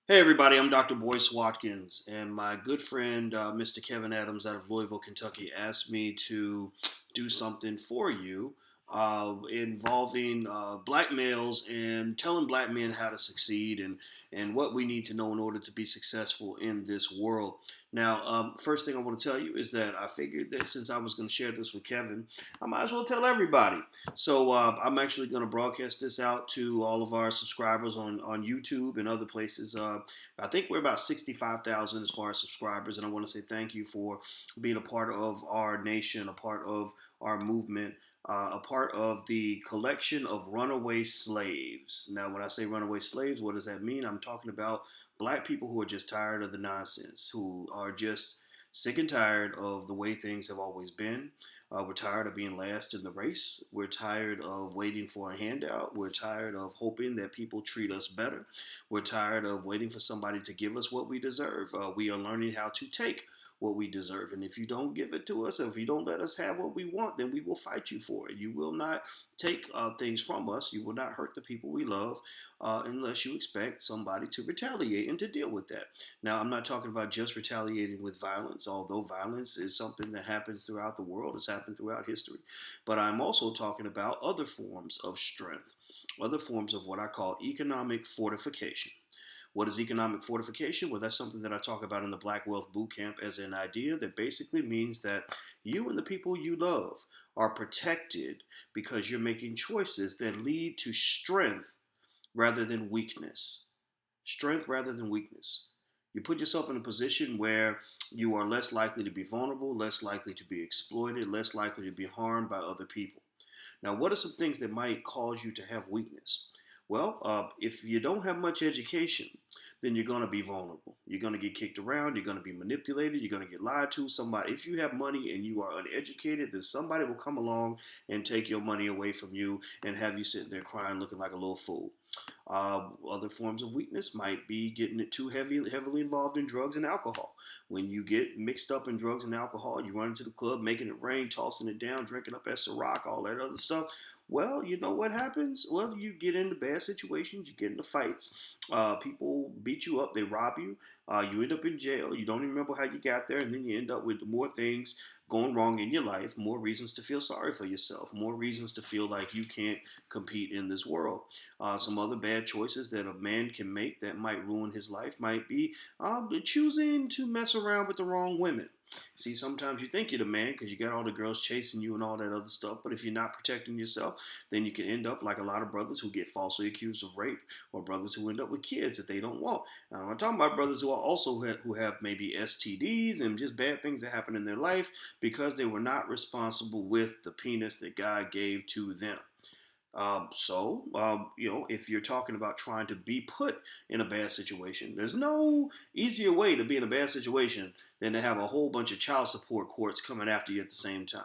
Hey everybody, I'm Dr. Boyce Watkins, and my good friend Mr. Kevin Adams out of Louisville, Kentucky, asked me to do something for you involving black males and telling black men how to succeed and what we need to know in order to be successful in this world. Now, first thing I want to tell you is that I figured that since I was going to share this with Kevin, I might as well tell everybody. So I'm actually going to broadcast this out to all of our subscribers on YouTube and other places. I think we're about 65,000 as far as subscribers, and I want to say thank you for being a part of our nation, a part of our movement, a part of the collection of runaway slaves. Now, when I say runaway slaves, what does that mean? I'm talking about black people who are just tired of the nonsense, who are just sick and tired of the way things have always been. We're tired of being last in the race. We're tired of waiting for a handout. We're tired of hoping that people treat us better. We're tired of waiting for somebody to give us what we deserve. We are learning how to take what we deserve. And if you don't give it to us, if you don't let us have what we want, then we will fight you for it. You will not take things from us. You will not hurt the people we love unless you expect somebody to retaliate and to deal with that. Now, I'm not talking about just retaliating with violence, although violence is something that happens throughout the world, it's happened throughout history. But I'm also talking about other forms of strength, other forms of what I call economic fortification. What is economic fortification? Well, that's something that I talk about in the Black Wealth Bootcamp as an idea that basically means that you and the people you love are protected because you're making choices that lead to strength rather than weakness. Strength rather than weakness. You put yourself in a position where you are less likely to be vulnerable, less likely to be exploited, less likely to be harmed by other people. Now, what are some things that might cause you to have weakness? Well, if you don't have much education, then you're going to be vulnerable. You're going to get kicked around. You're going to be manipulated. You're going to get lied to. Somebody, if you have money and you are uneducated, then somebody will come along and take your money away from you and have you sitting there crying, looking like a little fool. Other forms of weakness might be getting it too heavily involved in drugs and alcohol. When you get mixed up in drugs and alcohol, you run into the club, making it rain, tossing it down, drinking up that Ciroc, all that other stuff. Well, you know what happens? Well, you get into bad situations, you get into fights. People beat you up, they rob you. You end up in jail. You don't even remember how you got there, and then you end up with more things going wrong in your life, more reasons to feel sorry for yourself, more reasons to feel like you can't compete in this world. Some other bad choices that a man can make that might ruin his life might be choosing to mess around with the wrong women. See, sometimes you think you're the man because you got all the girls chasing you and all that other stuff. But if you're not protecting yourself, then you can end up like a lot of brothers who get falsely accused of rape, or brothers who end up with kids that they don't want. Now, I'm talking about brothers who are also who have maybe STDs and just bad things that happen in their life because they were not responsible with the penis that God gave to them. If you're talking about trying to be put in a bad situation, there's no easier way to be in a bad situation than to have a whole bunch of child support courts coming after you at the same time.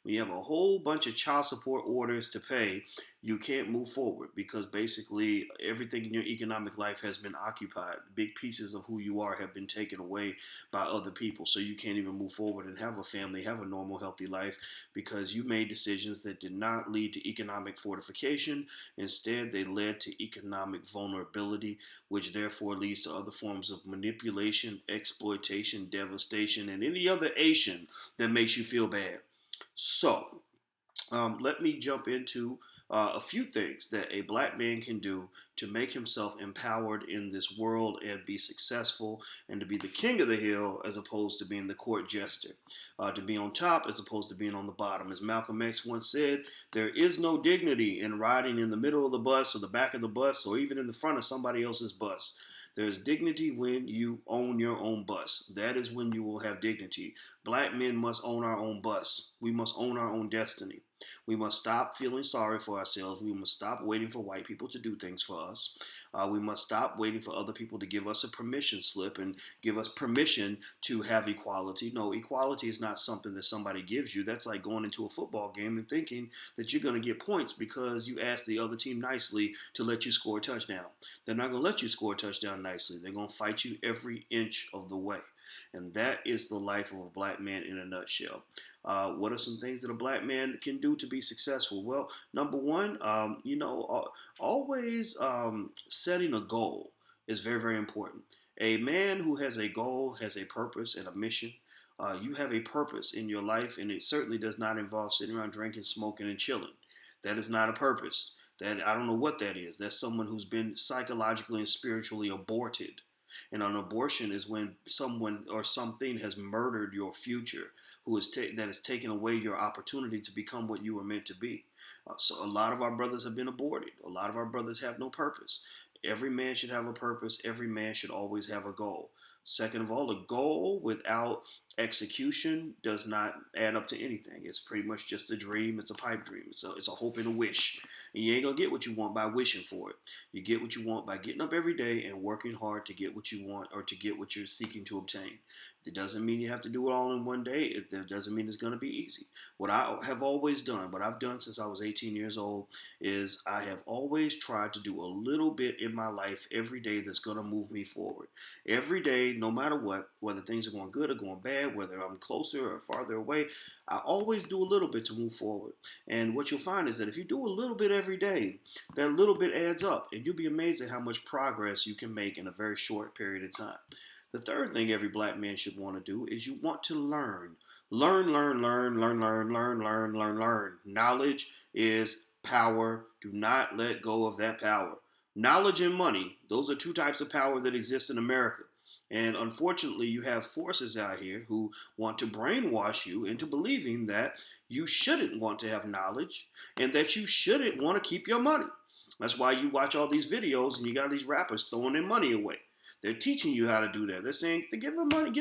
When you have a whole bunch of child support orders to pay, you can't move forward because basically everything in your economic life has been occupied. Big pieces of who you are have been taken away by other people. So you can't even move forward and have a family, have a normal, healthy life because you made decisions that did not lead to economic fortification. Instead, they led to economic vulnerability, which therefore leads to other forms of manipulation, exploitation, devastation, and any other Asian that makes you feel bad. So, let me jump into a few things that a black man can do to make himself empowered in this world and be successful and to be the king of the hill as opposed to being the court jester, to be on top as opposed to being on the bottom. As Malcolm X once said, there is no dignity in riding in the middle of the bus or the back of the bus or even in the front of somebody else's bus. There's dignity when you own your own bus. That is when you will have dignity. Black men must own our own bus. We must own our own destiny. We must stop feeling sorry for ourselves. We must stop waiting for white people to do things for us. We must stop waiting for other people to give us a permission slip and give us permission to have equality. No, equality is not something that somebody gives you. That's like going into a football game and thinking that you're going to get points because you asked the other team nicely to let you score a touchdown. They're not going to let you score a touchdown nicely. They're going to fight you every inch of the way. And that is the life of a black man in a nutshell. What are some things that a black man can do to be successful? Well, number one, always setting a goal is very, very important. A man who has a goal, has a purpose and a mission. You have a purpose in your life, and it certainly does not involve sitting around drinking, smoking, and chilling. That is not a purpose. That I don't know what that is. That's someone who's been psychologically and spiritually aborted. And an abortion is when someone or something has murdered your future, that has taken away your opportunity to become what you were meant to be. So a lot of our brothers have been aborted. A lot of our brothers have no purpose. Every man should have a purpose. Every man should always have a goal. Second of all, a goal without execution does not add up to anything. It's pretty much just a dream. It's a pipe dream. It's a hope and a wish. And you ain't going to get what you want by wishing for it. You get what you want by getting up every day and working hard to get what you want or to get what you're seeking to obtain. It doesn't mean you have to do it all in one day. It doesn't mean it's going to be easy. What I have always done, what I've done since I was 18 years old, is I have always tried to do a little bit in my life every day that's going to move me forward. Every day, no matter what, whether things are going good or going bad, whether I'm closer or farther away, I always do a little bit to move forward. And what you'll find is that if you do a little bit every day, that little bit adds up, and you'll be amazed at how much progress you can make in a very short period of time. The third thing every black man should want to do is you want to learn. Learn, learn, learn, learn, learn, learn, learn, learn, learn. Knowledge is power. Do not let go of that power. Knowledge and money, those are two types of power that exist in America. And unfortunately, you have forces out here who want to brainwash you into believing that you shouldn't want to have knowledge and that you shouldn't want to keep your money. That's why you watch all these videos and you got these rappers throwing their money away. They're teaching you how to do that. They're saying, give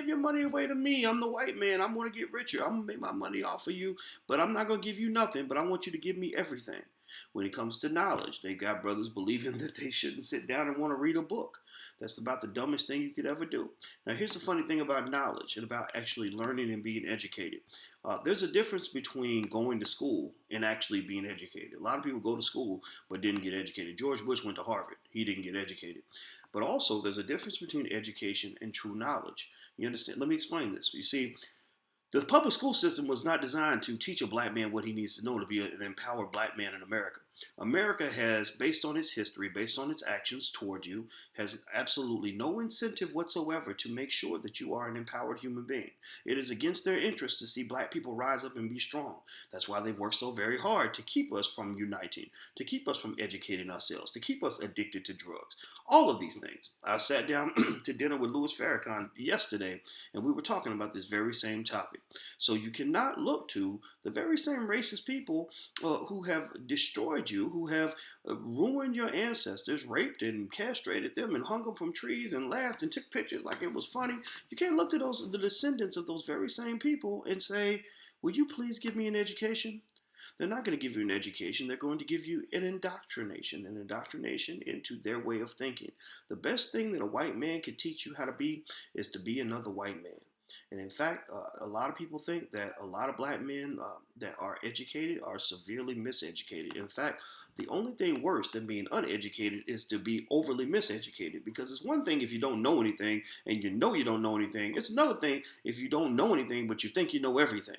your money away to me. I'm the white man. I'm going to get richer. I'm going to make my money off of you, but I'm not going to give you nothing, but I want you to give me everything. When it comes to knowledge, they got brothers believing that they shouldn't sit down and want to read a book. That's about the dumbest thing you could ever do. Now, here's the funny thing about knowledge and about actually learning and being educated. There's a difference between going to school and actually being educated. A lot of people go to school but didn't get educated. George Bush went to Harvard. He didn't get educated. But also, there's a difference between education and true knowledge. You understand? Let me explain this. You see, the public school system was not designed to teach a black man what he needs to know to be an empowered black man in America. America has, based on its history, based on its actions toward you, has absolutely no incentive whatsoever to make sure that you are an empowered human being. It is against their interest to see black people rise up and be strong. That's why they've worked so very hard to keep us from uniting, to keep us from educating ourselves, to keep us addicted to drugs. All of these things. I sat down to dinner with Louis Farrakhan yesterday, and we were talking about this very same topic. So you cannot look to the very same racist people who have destroyed you, who have ruined your ancestors, raped and castrated them, and hung them from trees and laughed and took pictures like it was funny. You can't look to the descendants of those very same people and say, "Will you please give me an education?" They're not going to give you an education. They're going to give you an indoctrination into their way of thinking. The best thing that a white man can teach you how to be is to be another white man. And in fact, a lot of people think that a lot of black men that are educated are severely miseducated. In fact, the only thing worse than being uneducated is to be overly miseducated. Because it's one thing if you don't know anything and you know you don't know anything. It's another thing if you don't know anything but you think you know everything.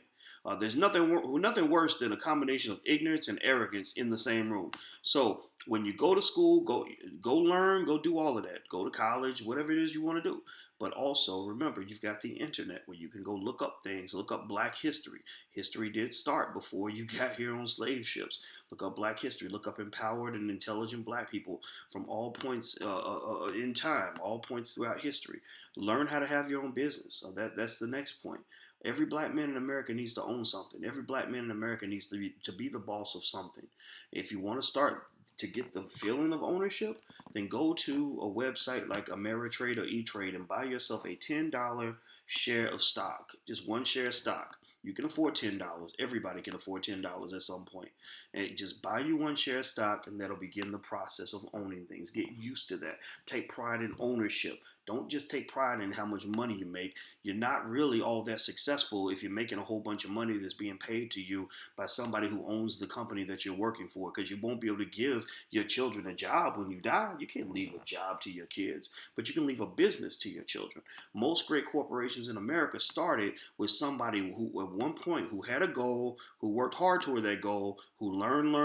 There's nothing worse than a combination of ignorance and arrogance in the same room. So when you go to school, go learn, go do all of that. Go to college, whatever it is you want to do. But also remember, you've got the internet where you can go look up things, look up black history. History did start before you got here on slave ships. Look up black history. Look up empowered and intelligent black people from all points in time, all points throughout history. Learn how to have your own business. So that's the next point. Every black man in America needs to own something. Every black man in America needs to be the boss of something. If you want to start to get the feeling of ownership, then go to a website like Ameritrade or E-Trade and buy yourself a $10 share of stock. Just one share of stock. You can afford $10. Everybody can afford $10 at some point. And just buy you one share of stock, and that'll begin the process of owning things. Get used to that. Take pride in ownership. Don't just take pride in how much money you make. You're not really all that successful if you're making a whole bunch of money that's being paid to you by somebody who owns the company that you're working for, because you won't be able to give your children a job when you die. You can't leave a job to your kids, but you can leave a business to your children. Most great corporations in America started with somebody who one point who had a goal, who worked hard toward that goal, who learned,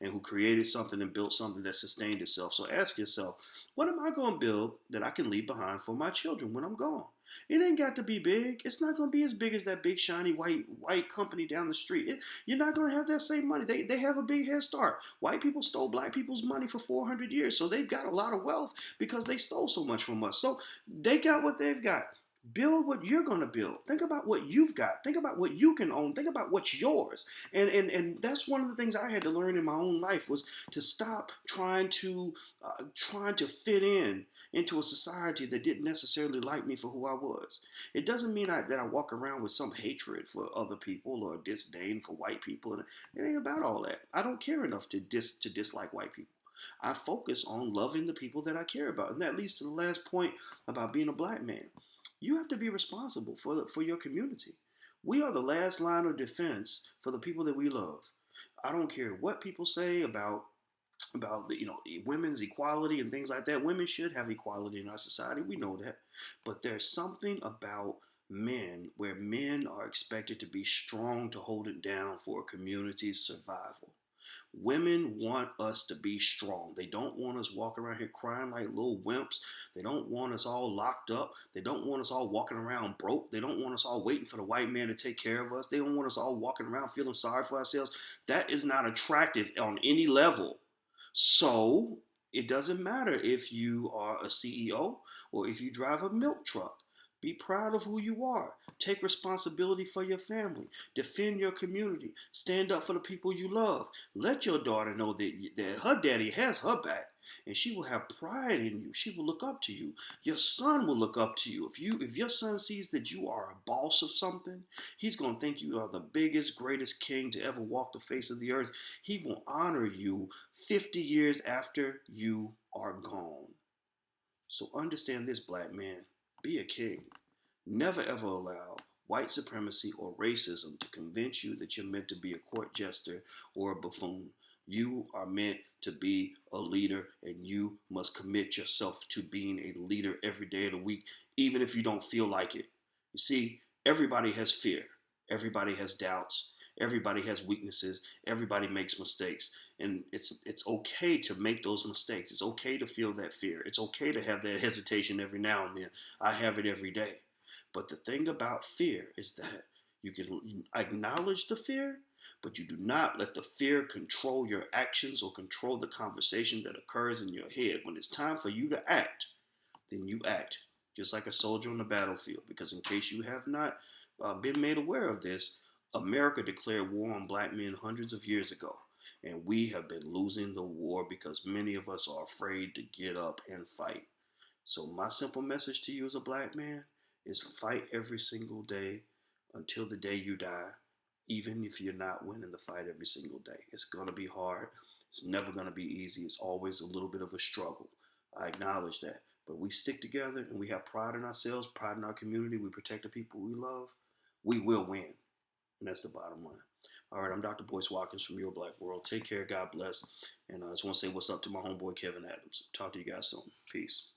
and who created something and built something that sustained itself. So ask yourself, what am I going to build that I can leave behind for my children when I'm gone? It ain't got to be big. It's not going to be as big as that big shiny white company down the street. You're not going to have that same money. They have a big head start. White people stole black people's money for 400 years, so they've got a lot of wealth because they stole so much from us. So they got what they've got. Build what you're going to build. Think about what you've got. Think about what you can own. Think about what's yours. And that's one of the things I had to learn in my own life was to stop trying to fit into a society that didn't necessarily like me for who I was. It doesn't mean that I walk around with some hatred for other people or disdain for white people. And it ain't about all that. I don't care enough to dislike white people. I focus on loving the people that I care about. And that leads to the last point about being a black man. You have to be responsible for your community. We are the last line of defense for the people that we love. I don't care what people say about women's equality and things like that. Women should have equality in our society. We know that, but there's something about men where men are expected to be strong to hold it down for a community's survival. Women want us to be strong. They don't want us walking around here crying like little wimps. They don't want us all locked up. They don't want us all walking around broke. They don't want us all waiting for the white man to take care of us. They don't want us all walking around feeling sorry for ourselves. That is not attractive on any level. So it doesn't matter if you are a CEO or if you drive a milk truck. Be proud of who you are. Take responsibility for your family. Defend your community. Stand up for the people you love. Let your daughter know that her daddy has her back, and she will have pride in you. She will look up to you. Your son will look up to you. If your son sees that you are a boss of something, he's going to think you are the biggest, greatest king to ever walk the face of the earth. He will honor you 50 years after you are gone. So understand this, black man. Be a king. Never ever allow white supremacy or racism to convince you that you're meant to be a court jester or a buffoon. You are meant to be a leader, and you must commit yourself to being a leader every day of the week, even if you don't feel like it. You see, everybody has fear, everybody has doubts, everybody has weaknesses, everybody makes mistakes. And it's okay to make those mistakes. It's okay to feel that fear. It's okay to have that hesitation every now and then. I have it every day. But the thing about fear is that you can acknowledge the fear, but you do not let the fear control your actions or control the conversation that occurs in your head. When it's time for you to act, then you act just like a soldier on the battlefield. Because in case you have not been made aware of this, America declared war on black men hundreds of years ago. And we have been losing the war because many of us are afraid to get up and fight. So my simple message to you as a black man is fight every single day until the day you die, even if you're not winning the fight every single day. It's going to be hard. It's never going to be easy. It's always a little bit of a struggle. I acknowledge that. But we stick together and we have pride in ourselves, pride in our community. We protect the people we love. We will win. And that's the bottom line. All right, I'm Dr. Boyce Watkins from Your Black World. Take care. God bless. And I just want to say what's up to my homeboy, Kevin Adams. Talk to you guys soon. Peace.